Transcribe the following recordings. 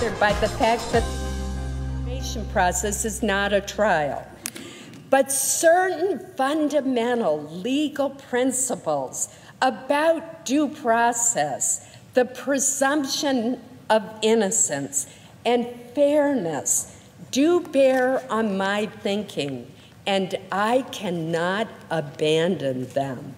bothered by the fact that the information process is not a trial. But certain fundamental legal principles about due process, the presumption of innocence, and fairness do bear on my thinking, and I cannot abandon them.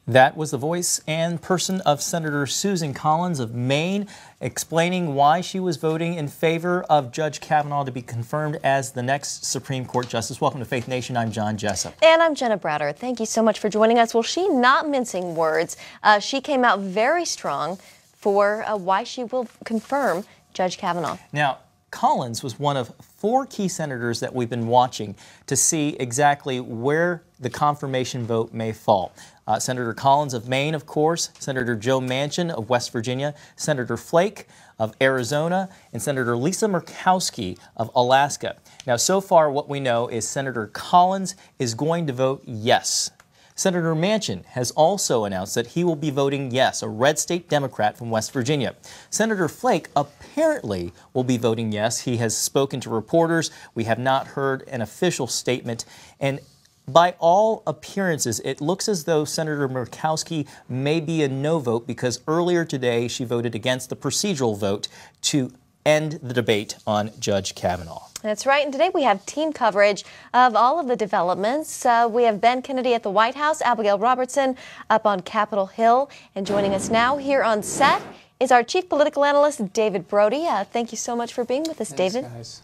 That was the voice and person of Senator Susan Collins of Maine, explaining why she was voting in favor of Judge Kavanaugh to be confirmed as the next Supreme Court Justice. Welcome to Faith Nation. I'm John Jessup. And I'm Jenna Browder. Thank you so much for joining us. Well, she not mincing words. She came out very strong for why she will confirm Judge Kavanaugh. Now, Collins was one of 4 key senators that we've been watching to see exactly where the confirmation vote may fall. Senator Collins of Maine, of course, Senator Joe Manchin of West Virginia, Senator Flake of Arizona, and Senator Lisa Murkowski of Alaska. Now, so far what we know is Senator Collins is going to vote yes. Senator Manchin has also announced that he will be voting yes, a red state Democrat from West Virginia. Senator Flake apparently will be voting yes. He has spoken to reporters. We have not heard an official statement. And by all appearances, it looks as though Senator Murkowski may be a no vote because earlier today she voted against the procedural vote to end the debate on Judge Kavanaugh. That's right. And today we have team coverage of all of the developments. We have Ben Kennedy at the White House, Abigail Robertson up on Capitol Hill. And joining us now here on set is our chief political analyst, David Brody. Thank you so much for being with us, David. Guys.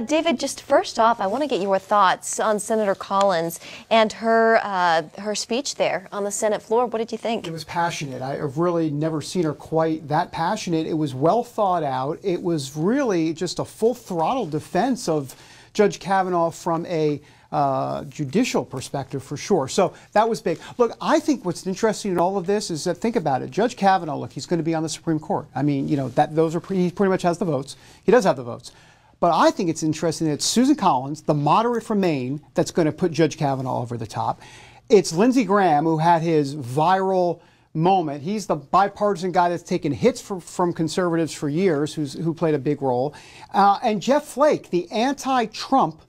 David, just first off, I want to get your thoughts on Senator Collins and her speech there on the Senate floor. What did you think? It was passionate. I've really never seen her quite that passionate. It was well thought out. It was really just a full throttle defense of Judge Kavanaugh from a judicial perspective, for sure. So that was big. Look, I think what's interesting in all of this is that, think about it. Judge Kavanaugh, look, he's going to be on the Supreme Court. I mean, you know, he pretty much has the votes. He does have the votes. But I think it's interesting that it's Susan Collins, the moderate from Maine, that's going to put Judge Kavanaugh over the top. It's Lindsey Graham, who had his viral moment. He's the bipartisan guy that's taken hits from conservatives for years, who played a big role. And Jeff Flake, the anti-Trump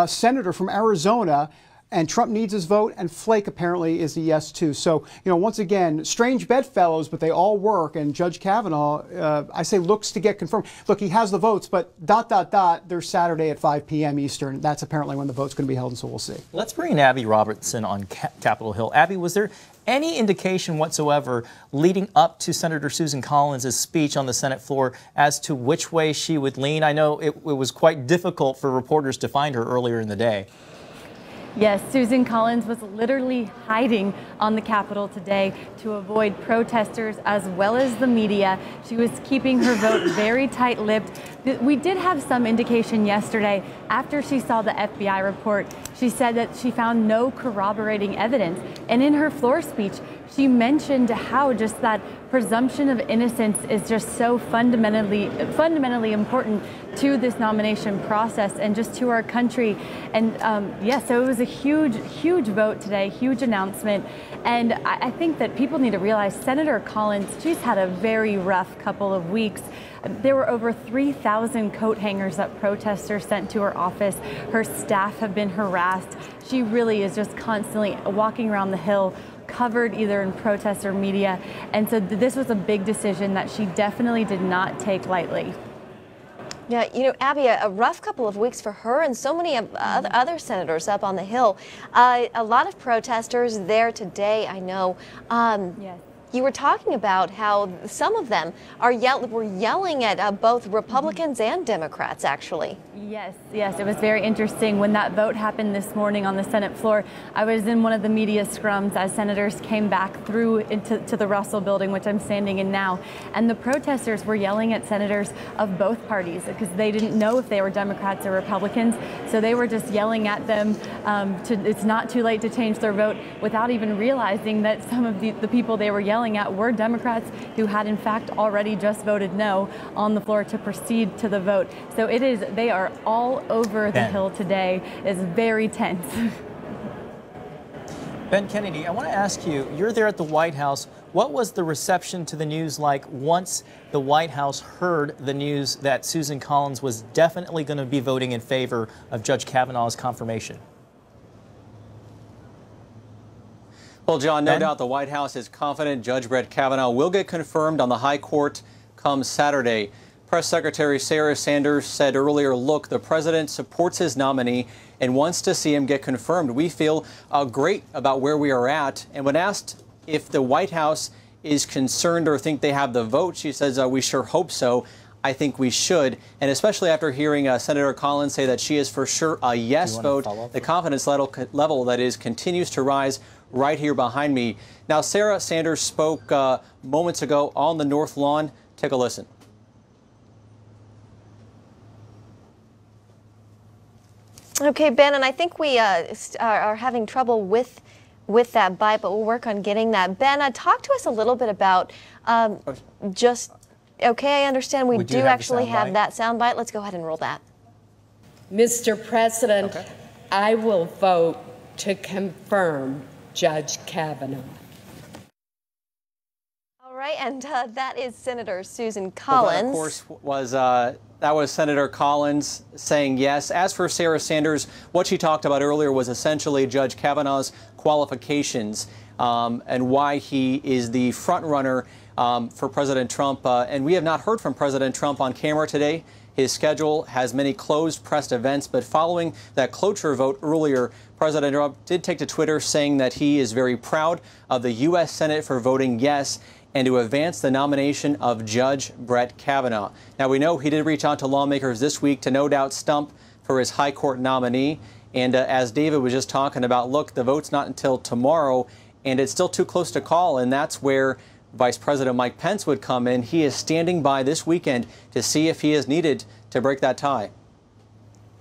senator from Arizona, and Trump needs his vote, and Flake apparently is a yes too. So, you know, once again, strange bedfellows, but they all work. And Judge Kavanaugh, I say, looks to get confirmed. Look, he has the votes, but ... there's Saturday at 5 p.m. Eastern. That's apparently when the vote's going to be held, and so we'll see. Let's bring in Abby Robertson on Capitol Hill. Abby, was there any indication whatsoever leading up to Senator Susan Collins' speech on the Senate floor as to which way she would lean? I know it was quite difficult for reporters to find her earlier in the day. Yes, Susan Collins was literally hiding on the Capitol today to avoid protesters as well as the media. She was keeping her vote very tight-lipped. We did have some indication yesterday after she saw the FBI report. She said that she found no corroborating evidence. And in her floor speech, she mentioned how just that presumption of innocence is just so fundamentally important to this nomination process and just to our country. And so it was a huge vote today, huge announcement. And I think that people need to realize Senator Collins, she's had a very rough couple of weeks. There were over 3,000 coat hangers that protesters sent to her office. Her staff have been harassed. She really is just constantly walking around the Hill, covered either in protests or media. And so this was a big decision that she definitely did not take lightly. Yeah, you know, Abby, a rough couple of weeks for her and so many other senators up on the Hill. A lot of protesters there today, I know. Yes. You were talking about how some of them were yelling at both Republicans and Democrats, actually. Yes, it was very interesting. When that vote happened this morning on the Senate floor, I was in one of the media scrums as senators came back through into the Russell building, which I'm standing in now. And the protesters were yelling at senators of both parties because they didn't know if they were Democrats or Republicans. So they were just yelling at them it's not too late to change their vote, without even realizing that some of the people they were yelling at were Democrats who had in fact already just voted no on the floor to proceed to the vote. So they are all over the Hill today. It's very tense. Ben Kennedy, I want to ask you, you're there at the White House. What was the reception to the news like once the White House heard the news that Susan Collins was definitely going to be voting in favor of Judge Kavanaugh's confirmation? Well, John, no doubt the White House is confident Judge Brett Kavanaugh will get confirmed on the high court come Saturday. Press Secretary Sarah Sanders said earlier, look, the president supports his nominee and wants to see him get confirmed. We feel great about where we are at. And when asked if the White House is concerned or think they have the vote, she says, we sure hope so. I think we should. And especially after hearing Senator Collins say that she is for sure a yes vote, the confidence level that is continues to rise right here behind me. Now, Sarah Sanders spoke moments ago on the North Lawn. Take a listen. Okay, Ben, and I think we are having trouble with that bite, but we'll work on getting that. Ben, talk to us a little bit about okay, I understand we do actually have that sound bite. Let's go ahead and roll that. Mr. President, I will vote to confirm Judge Kavanaugh. All right, and that is Senator Susan Collins. Well, that, of course, was Senator Collins saying yes. As for Sarah Sanders, what she talked about earlier was essentially Judge Kavanaugh's qualifications and why he is the front runner for President Trump. And we have not heard from President Trump on camera today. His schedule has many closed press events, but following that cloture vote earlier, President Trump did take to Twitter saying that he is very proud of the U.S. Senate for voting yes and to advance the nomination of Judge Brett Kavanaugh. Now, we know he did reach out to lawmakers this week to no doubt stump for his high court nominee. And as David was just talking about, look, the vote's not until tomorrow, and it's still too close to call, and that's where Vice President Mike Pence would come in. He is standing by this weekend to see if he is needed to break that tie.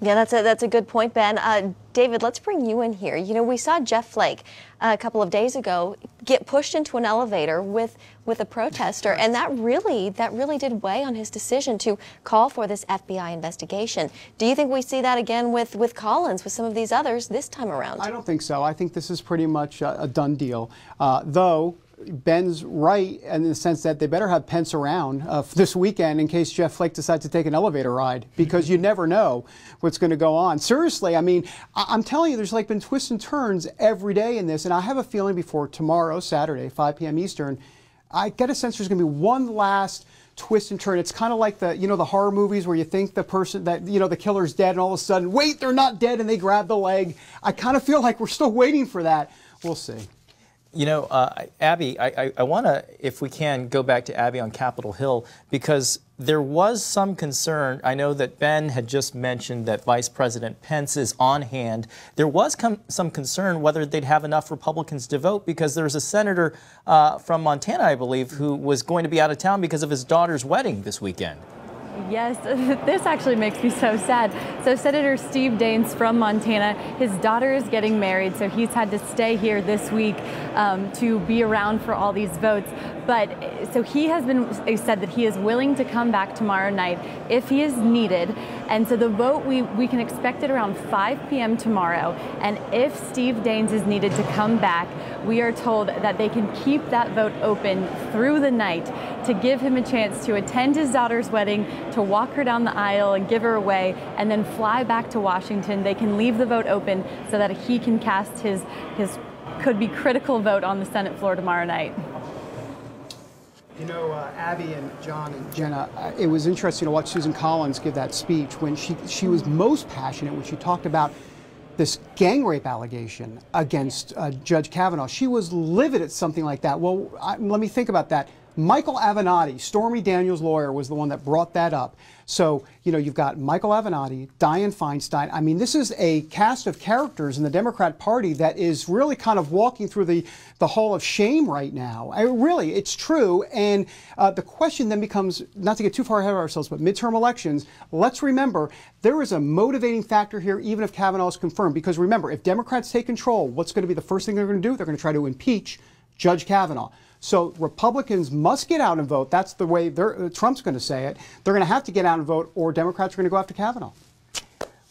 Yeah, that's a good point, Ben. David, let's bring you in here. You know, we saw Jeff Flake a couple of days ago get pushed into an elevator with a protester, and that really did weigh on his decision to call for this FBI investigation. Do you think we see that again with Collins, with some of these others this time around? I don't think so. I think this is pretty much a done deal, though. Ben's right in the sense that they better have Pence around this weekend in case Jeff Flake decides to take an elevator ride, because you never know what's going to go on. Seriously, I mean, I'm telling you, there's like been twists and turns every day in this, and I have a feeling before tomorrow, Saturday, 5 p.m. Eastern, I get a sense there's going to be one last twist and turn. It's kind of like the horror movies where you think the person that, the killer's dead, and all of a sudden, wait, they're not dead, and they grab the leg. I kind of feel like we're still waiting for that. We'll see. You know, Abby, I want to, if we can, go back to Abby on Capitol Hill, because there was some concern. I know that Ben had just mentioned that Vice President Pence is on hand. There was some concern whether they'd have enough Republicans to vote, because there's a senator from Montana, I believe, who was going to be out of town because of his daughter's wedding this weekend. Yes, this actually makes me so sad. So Senator Steve Daines from Montana, his daughter is getting married, so he's had to stay here this week to be around for all these votes. But so he said that he is willing to come back tomorrow night if he is needed. And so the vote, we can expect it around 5 p.m. tomorrow. And if Steve Daines is needed to come back, we are told that they can keep that vote open through the night to give him a chance to attend his daughter's wedding, to walk her down the aisle and give her away, and then fly back to Washington. They can leave the vote open so that he can cast his could-be critical vote on the Senate floor tomorrow night. You know, Abby and John and Jenna, it was interesting to watch Susan Collins give that speech when she was most passionate when she talked about this gang rape allegation against Judge Kavanaugh. She was livid at something like that. Well, let me think about that. Michael Avenatti, Stormy Daniels' lawyer, was the one that brought that up. So, you've got Michael Avenatti, Dianne Feinstein. I mean, this is a cast of characters in the Democrat Party that is really kind of walking through the hall of shame right now. Really, it's true. And the question then becomes, not to get too far ahead of ourselves, but midterm elections, let's remember, there is a motivating factor here, even if Kavanaugh is confirmed. Because remember, if Democrats take control, what's going to be the first thing they're going to do? They're going to try to impeach Judge Kavanaugh. So Republicans must get out and vote. That's the way Trump's going to say it. They're going to have to get out and vote, or Democrats are going to go after Kavanaugh.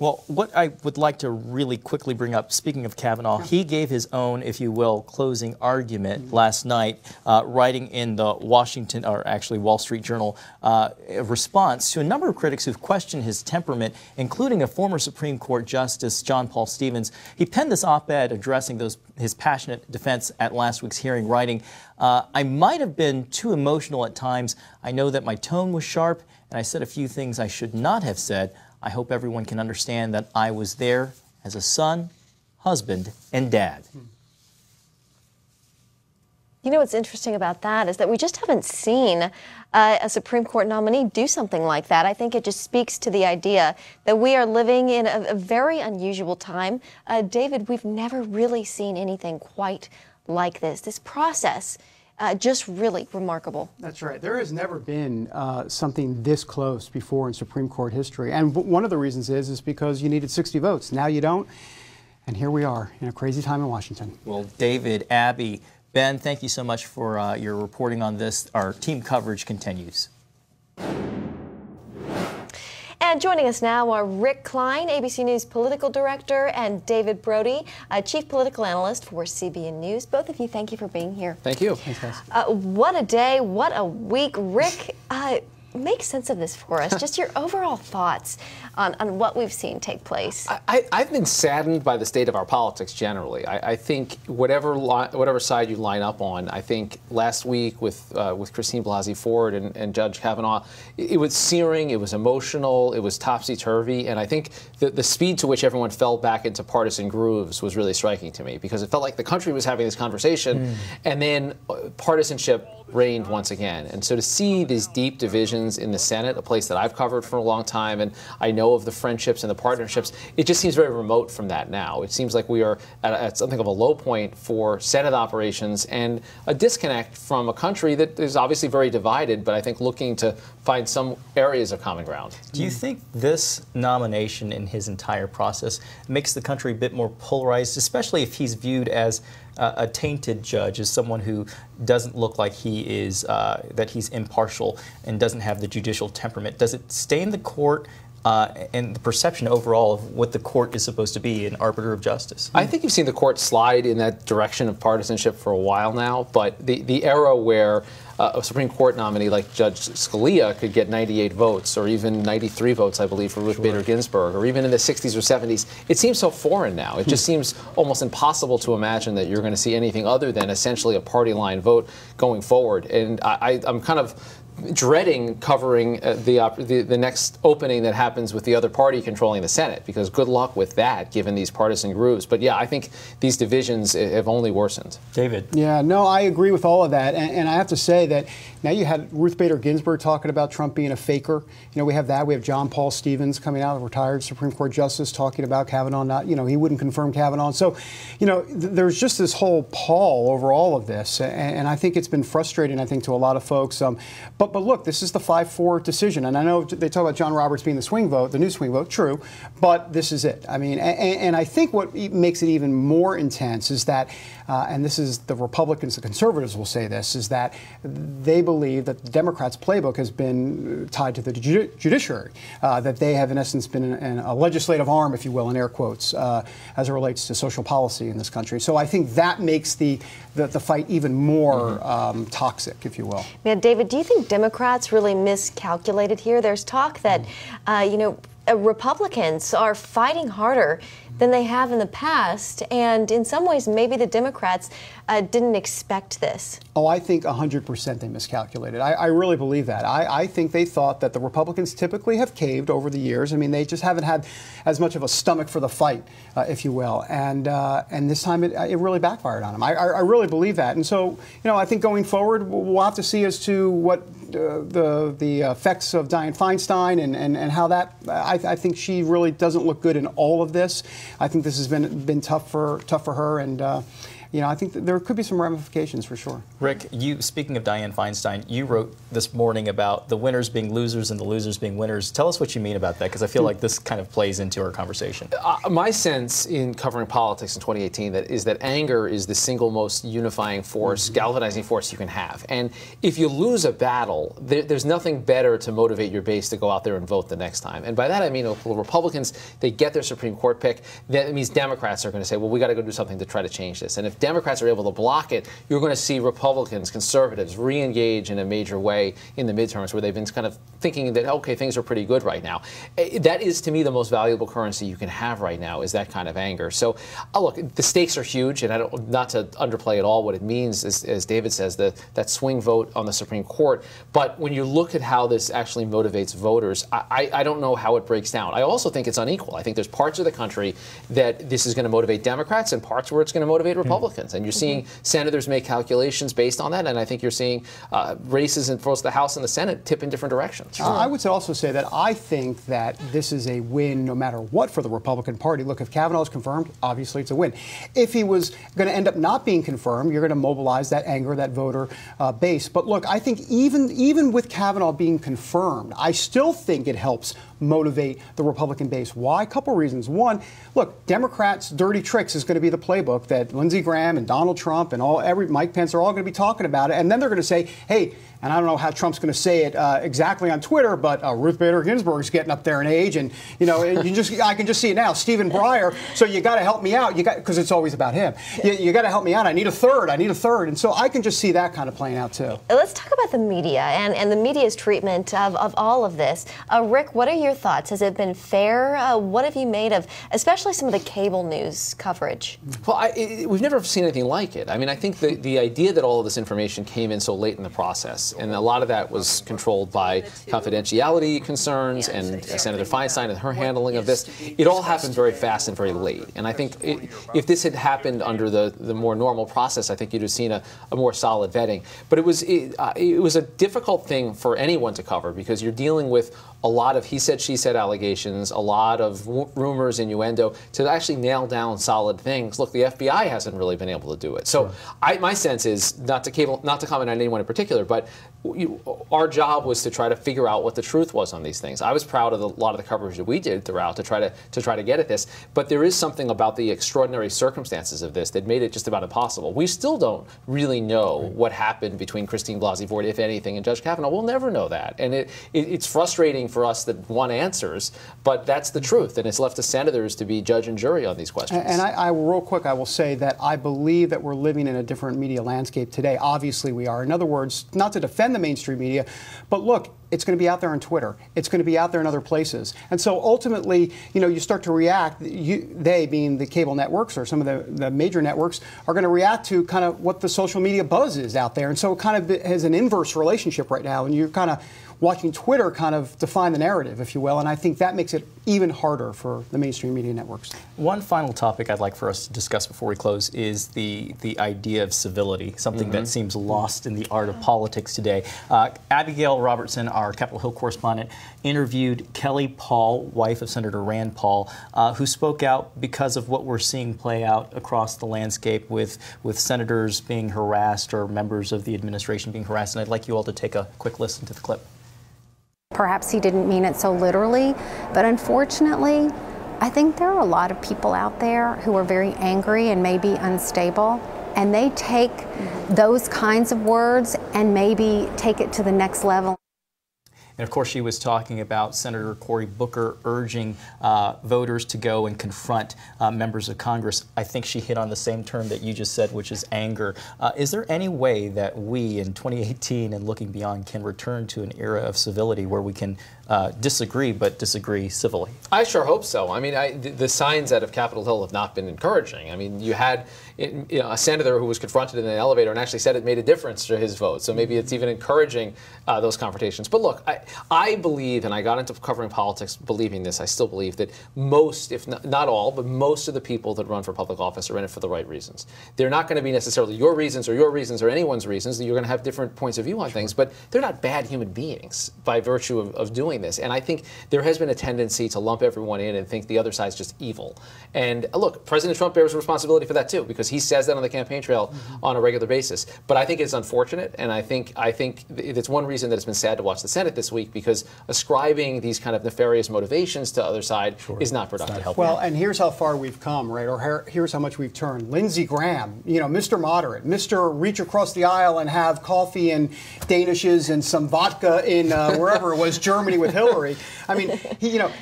Well, what I would like to really quickly bring up, speaking of Kavanaugh, he gave his own, if you will, closing argument last night, writing in the Washington, or actually Wall Street Journal, a response to a number of critics who've questioned his temperament, including a former Supreme Court Justice, John Paul Stevens. He penned this op-ed addressing his passionate defense at last week's hearing, writing, I might have been too emotional at times. I know that my tone was sharp, and I said a few things I should not have said. I hope everyone can understand that I was there as a son, husband, and dad. You know what's interesting about that is that we just haven't seen a Supreme Court nominee do something like that. I think it just speaks to the idea that we are living in a very unusual time. David, we've never really seen anything quite like this. This process, just really remarkable. That's right. There has never been something this close before in Supreme Court history. And one of the reasons is because you needed 60 votes. Now you don't. And here we are in a crazy time in Washington. Well, David, Abby, Ben, thank you so much for your reporting on this. Our team coverage continues. And joining us now are Rick Klein, ABC News political director, and David Brody, chief political analyst for CBN News. Both of you, thank you for being here. Thank you. Thanks, guys. What a day, what a week. Rick, make sense of this for us. Just your overall thoughts on what we've seen take place. I've been saddened by the state of our politics generally. I think whatever side you line up on, I think last week with Christine Blasey Ford and Judge Kavanaugh, it was searing, it was emotional, it was topsy-turvy, and I think the speed to which everyone fell back into partisan grooves was really striking to me, because it felt like the country was having this conversation, and then partisanship reigned once again. And so to see these deep divisions in the Senate, a place that I've covered for a long time, and I know of the friendships and the partnerships, it just seems very remote from that now. It seems like we are at something of a low point for Senate operations and a disconnect from a country that is obviously very divided, but I think looking to find some areas of common ground. Do you think this nomination in his entire process makes the country a bit more polarized, especially if he's viewed as a tainted judge, as someone who doesn't look like he is, that he's impartial and doesn't have the judicial temperament? Does it stain the court and the perception overall of what the court is supposed to be, an arbiter of justice? I think you've seen the court slide in that direction of partisanship for a while now, but the era where a Supreme Court nominee like Judge Scalia could get 98 votes, or even 93 votes, I believe, for Ruth Bader Ginsburg, or even in the 60s or 70s, it seems so foreign now. It just seems almost impossible to imagine that you're going to see anything other than essentially a party line vote going forward. And I'm kind of dreading covering the next opening that happens with the other party controlling the Senate, because good luck with that, given these partisan grooves. But yeah, I think these divisions have only worsened. David? Yeah, no, I agree with all of that. And I have to say that now you had Ruth Bader Ginsburg talking about Trump being a faker. You know, we have that. We have John Paul Stevens coming out, a retired Supreme Court justice, talking about Kavanaugh not, he wouldn't confirm Kavanaugh. So, there's just this whole pall over all of this. And I think it's been frustrating, I think, to a lot of folks. But look, this is the 5-4 decision. And I know they talk about John Roberts being the swing vote, the new swing vote, true, but this is it. I mean, and I think what makes it even more intense is that, and this is the Republicans, the conservatives will say this, is that they believe that the Democrats' playbook has been tied to the judiciary, that they have in essence been a legislative arm, if you will, in air quotes, as it relates to social policy in this country. So I think that makes the fight even more toxic, if you will. Yeah, David, do you think Democrats really miscalculated here? There's talk that, Republicans are fighting harder than they have in the past, and in some ways maybe the Democrats didn't expect this. Oh, I think 100% they miscalculated. I really believe that. I think they thought that the Republicans typically have caved over the years. I mean, they just haven't had as much of a stomach for the fight, if you will. And this time it really backfired on them. I really believe that. And so, I think going forward, we'll have to see as to what the effects of Dianne Feinstein and how that, I think she really doesn't look good in all of this. I think this has been tough for her, and I think that there could be some ramifications for sure. Rick, speaking of Dianne Feinstein, you wrote this morning about the winners being losers and the losers being winners. Tell us what you mean about that, because I feel like this kind of plays into our conversation. My sense in covering politics in 2018 is that anger is the single most unifying force, galvanizing force you can have. And if you lose a battle, there's nothing better to motivate your base to go out there and vote the next time. And by that I mean, Republicans, they get their Supreme Court pick. That means Democrats are going to say, well, we got to go do something to try to change this. And if Democrats are able to block it, you're going to see Republicans, conservatives re-engage in a major way in the midterms, where they've been kind of thinking that, okay, things are pretty good right now. That is, to me, the most valuable currency you can have right now, is that kind of anger. So, look, the stakes are huge, and not to underplay at all what it means, as David says, that swing vote on the Supreme Court. But when you look at how this actually motivates voters, I don't know how it breaks down. I also think it's unequal. I think there's parts of the country that this is going to motivate Democrats and parts where it's going to motivate Republicans. And you're seeing senators make calculations based on that, and I think you're seeing races in both the House and the Senate tip in different directions. I would also say that I think that this is a win no matter what for the Republican Party. Look, if Kavanaugh is confirmed, obviously it's a win. If he was going to end up not being confirmed, you're going to mobilize that anger, that voter base. But look, I think even with Kavanaugh being confirmed, I still think it helps motivate the Republican base. Why? A couple reasons. One, look, Democrats' dirty tricks is going to be the playbook that Lindsey Graham and Donald Trump and Mike Pence are all going to be talking about it. And then they're going to say, hey, and I don't know how Trump's going to say it exactly on Twitter, but Ruth Bader Ginsburg's getting up there in age, and I can just see it now. Stephen Breyer, so you got to help me out. Because it's always about him. You got to help me out. I need a third. And so I can just see that kind of playing out too. Let's talk about the media and the media's treatment of all of this. Rick, what are your thoughts? Has it been fair? What have you made of, especially some of the cable news coverage? Well, we've never seen anything like it. I mean, I think the idea that all of this information came in so late in the process, and a lot of that was controlled by confidentiality concerns and Senator Feinstein and her handling of this. It all happened very fast and very late. And I think if this had happened under the more normal process, I think you'd have seen a more solid vetting. But it was a difficult thing for anyone to cover, because you're dealing with a lot of he said, she said allegations, a lot of rumors, innuendo, to actually nail down solid things. Look, the FBI hasn't really been able to do it. So my sense is, not to comment on anyone in particular, but our job was to try to figure out what the truth was on these things. I was proud of a lot of the coverage that we did throughout to try to get at this. But there is something about the extraordinary circumstances of this that made it just about impossible. We still don't really know what happened between Christine Blasey Ford, if anything, and Judge Kavanaugh. We'll never know that. And it's frustrating for us that one answers, but that's the truth, and it's left to senators to be judge and jury on these questions. And I real quick, I will say that I believe that we're living in a different media landscape today. Obviously we are. In other words, not to defend the mainstream media, but look, it's going to be out there on Twitter. It's going to be out there in other places. And so ultimately, you start to react, they being the cable networks or some of the major networks, are going to react to kind of what the social media buzz is out there. And so it kind of has an inverse relationship right now. And you're kind of watching Twitter kind of define the narrative, if you will. And I think that makes it even harder for the mainstream media networks. One final topic I'd like for us to discuss before we close is the idea of civility, something that seems lost in the art of politics today. Abigail Robertson, our Capitol Hill correspondent, interviewed Kelly Paul, wife of Senator Rand Paul, who spoke out because of what we're seeing play out across the landscape with senators being harassed or members of the administration being harassed. And I'd like you all to take a quick listen to the clip. Perhaps he didn't mean it so literally, but unfortunately, I think there are a lot of people out there who are very angry and maybe unstable, and they take those kinds of words and maybe take it to the next level. And of course, she was talking about Senator Cory Booker urging voters to go and confront members of Congress. I think she hit on the same term that you just said, which is anger. Is there any way that we in 2018 and looking beyond can return to an era of civility where we can disagree, but disagree civilly? I sure hope so. I mean, the signs out of Capitol Hill have not been encouraging. I mean, you had a senator who was confronted in an elevator and actually said it made a difference to his vote. So maybe it's even encouraging those confrontations. But look, I believe, and I got into covering politics believing this, I still believe that most, if not all, but most of the people that run for public office are in it for the right reasons. They're not going to be necessarily your reasons or anyone's reasons. You're going to have different points of view on things, but they're not bad human beings by virtue of doing this. And I think there has been a tendency to lump everyone in and think the other side's just evil. And look, President Trump bears responsibility for that too, because because he says that on the campaign trail on a regular basis. But I think it's unfortunate, and I think it's one reason that it's been sad to watch the Senate this week, because ascribing these kind of nefarious motivations to the other side is not productive. Well, and here's how far we've come, right? Or here's how much we've turned. Lindsey Graham, you know, Mr. Moderate, Mr. Reach across the aisle and have coffee and Danishes and some vodka in wherever it was, Germany with Hillary. I mean,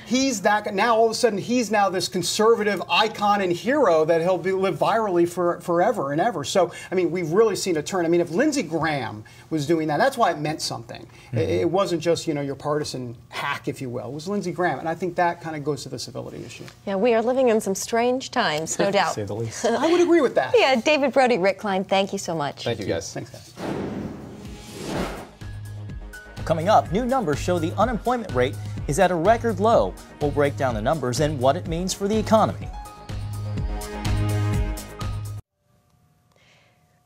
he's that. Now all of a sudden he's now this conservative icon and hero that he'll live virally forever and ever. So I mean, we've really seen a turn. I mean, if Lindsey Graham was doing that, that's why it meant something. It wasn't just your partisan hack, if you will. It was Lindsey Graham, and I think that kind of goes to the civility issue. Yeah, we are living in some strange times, no doubt. To say the least. I would agree with that. Yeah, David Brody, Rick Klein, thank you so much. Thank you, guys. Thanks, guys. Coming up, new numbers show the unemployment rate is at a record low. We'll break down the numbers and what it means for the economy.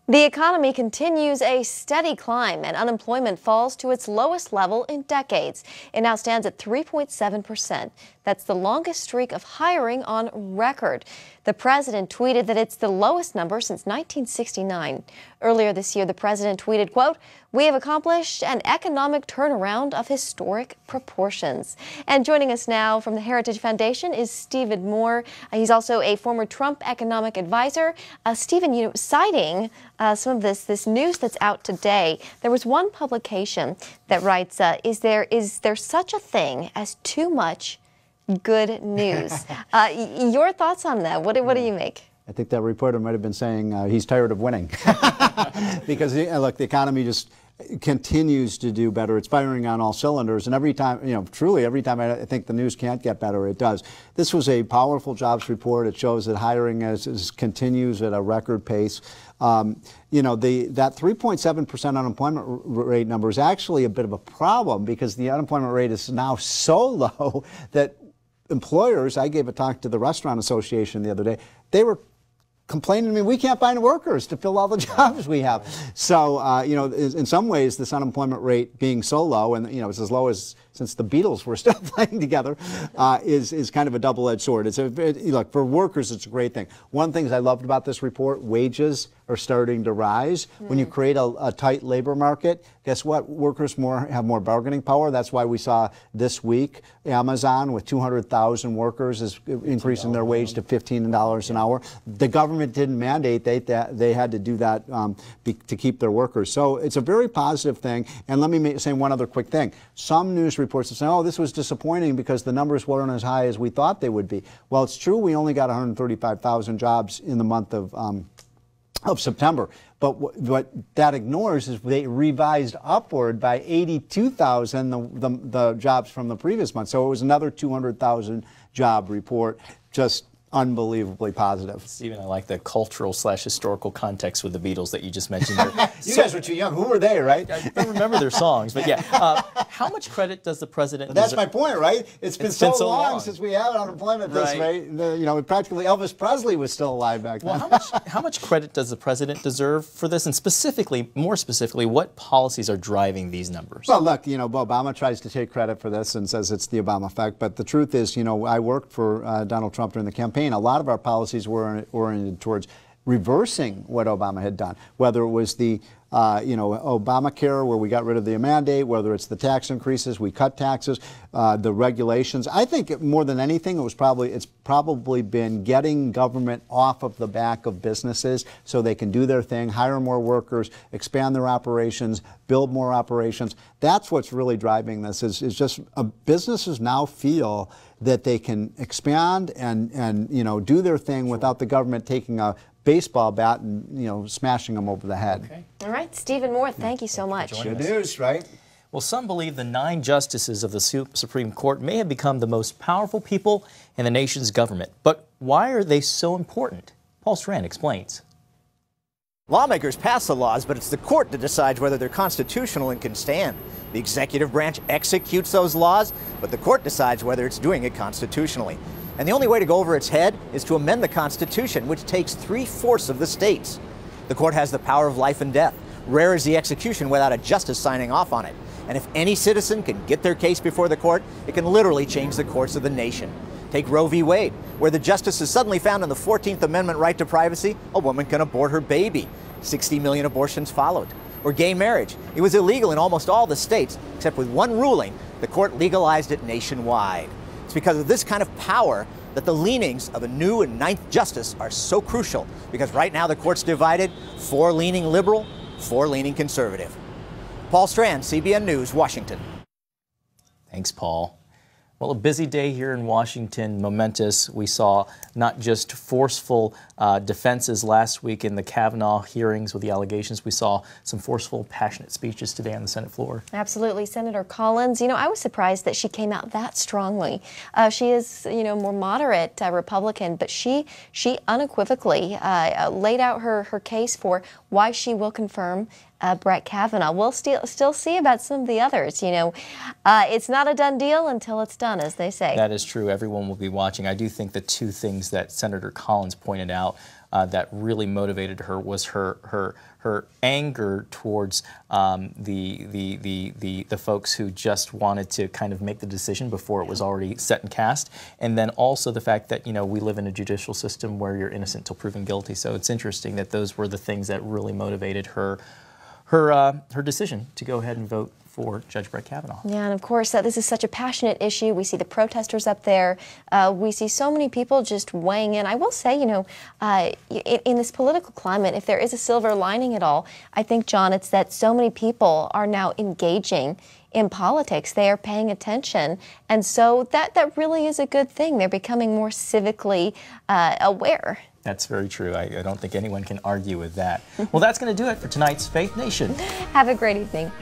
The economy continues a steady climb, and unemployment falls to its lowest level in decades. It now stands at 3.7%. That's the longest streak of hiring on record. The president tweeted that it's the lowest number since 1969. Earlier this year, the president tweeted, quote, "We have accomplished an economic turnaround of historic proportions." And joining us now from the Heritage Foundation is Stephen Moore. He's also a former Trump economic advisor. Stephen, citing some of this news that's out today, there was one publication that writes, is there such a thing as too much good news? Your thoughts on that? What do you make? I think that reporter might have been saying he's tired of winning. Because, look, the economy just continues to do better. It's firing on all cylinders. And every time, truly every time I think the news can't get better, it does. This was a powerful jobs report. It shows that hiring continues at a record pace. That 3.7% unemployment rate number is actually a bit of a problem, because the unemployment rate is now so low that employers, I gave a talk to the Restaurant Association the other day, they were complaining to me, we can't find workers to fill all the jobs we have. So, in some ways, this unemployment rate being so low, and, it's as low as since the Beatles were still playing together, is kind of a double-edged sword. Look, for workers, it's a great thing. One of the things I loved about this report, wages are starting to rise. When you create a tight labor market, guess what? Workers have more bargaining power. That's why we saw this week Amazon, with 200,000 workers, is increasing their wage to $15 an hour. The government didn't mandate that. They had to do that to keep their workers. So it's a very positive thing. And let me say one other quick thing. Some news reports are saying, oh, this was disappointing because the numbers weren't as high as we thought they would be. Well, it's true. We only got 135,000 jobs in the month of September. But what that ignores is they revised upward by 82,000 the jobs from the previous month. So it was another 200,000 job report. Just unbelievably positive. Stephen, I like the cultural/historical context with the Beatles that you just mentioned there. You guys were too young. Who were they, right? I don't remember their songs, but yeah. How much credit does the president deserve? That's my point, right? It's been so long since we had unemployment this rate. Practically Elvis Presley was still alive back then. Well, how much credit does the president deserve for this? And more specifically, what policies are driving these numbers? Well, look, Obama tries to take credit for this and says it's the Obama effect. But the truth is, I worked for Donald Trump during the campaign. A lot of our policies were oriented towards reversing what Obama had done, whether it was the Obamacare, where we got rid of the mandate, whether it's the tax increases, we cut taxes, the regulations. I think more than anything, it's probably been getting government off of the back of businesses so they can do their thing, hire more workers, expand their operations, build more operations. That's what's really driving this. Is just businesses now feel that they can expand and do their thing without the government taking a baseball bat and smashing them over the head. Okay. All right, Stephen Moore, thank you so much. Good news, right? Well, some believe the 9 justices of the Supreme Court may have become the most powerful people in the nation's government. But why are they so important? Paul Strand explains. Lawmakers pass the laws, but it's the court that decides whether they're constitutional and can stand. The executive branch executes those laws, but the court decides whether it's doing it constitutionally. And the only way to go over its head is to amend the Constitution, which takes 3/4 of the states. The court has the power of life and death. Rare is the execution without a justice signing off on it. And if any citizen can get their case before the court, it can literally change the course of the nation. Take Roe v. Wade, where the justices suddenly found in the 14th Amendment right to privacy, a woman can abort her baby. 60 million abortions followed. Or gay marriage. It was illegal in almost all the states, except with one ruling, the court legalized it nationwide. It's because of this kind of power that the leanings of a new and ninth justice are so crucial, because right now the court's divided, 4 leaning liberal, 4 leaning conservative. Paul Strand, CBN News, Washington. Thanks, Paul. Well, a busy day here in Washington, momentous. We saw not just forceful defenses last week in the Kavanaugh hearings with the allegations. We saw some forceful, passionate speeches today on the Senate floor. Absolutely. Senator Collins, I was surprised that she came out that strongly. She is, more moderate Republican, but she unequivocally laid out her case for why she will confirm Brett Kavanaugh. We'll still see about some of the others. It's not a done deal until it's done, as they say. That is true. Everyone will be watching. I do think the 2 things that Senator Collins pointed out that really motivated her was her anger towards the folks who just wanted to kind of make the decision before it was already set and cast, and then also the fact that we live in a judicial system where you're innocent till proven guilty. So it's interesting that those were the things that really motivated her decision to go ahead and vote for Judge Brett Kavanaugh. Yeah, and of course, this is such a passionate issue. We see the protesters up there. We see so many people just weighing in. I will say, in this political climate, if there is a silver lining at all, I think, John, it's that so many people are now engaging in politics. They are paying attention. And so that really is a good thing. They're becoming more civically aware. That's very true. I don't think anyone can argue with that. Well, that's going to do it for tonight's Faith Nation. Have a great evening.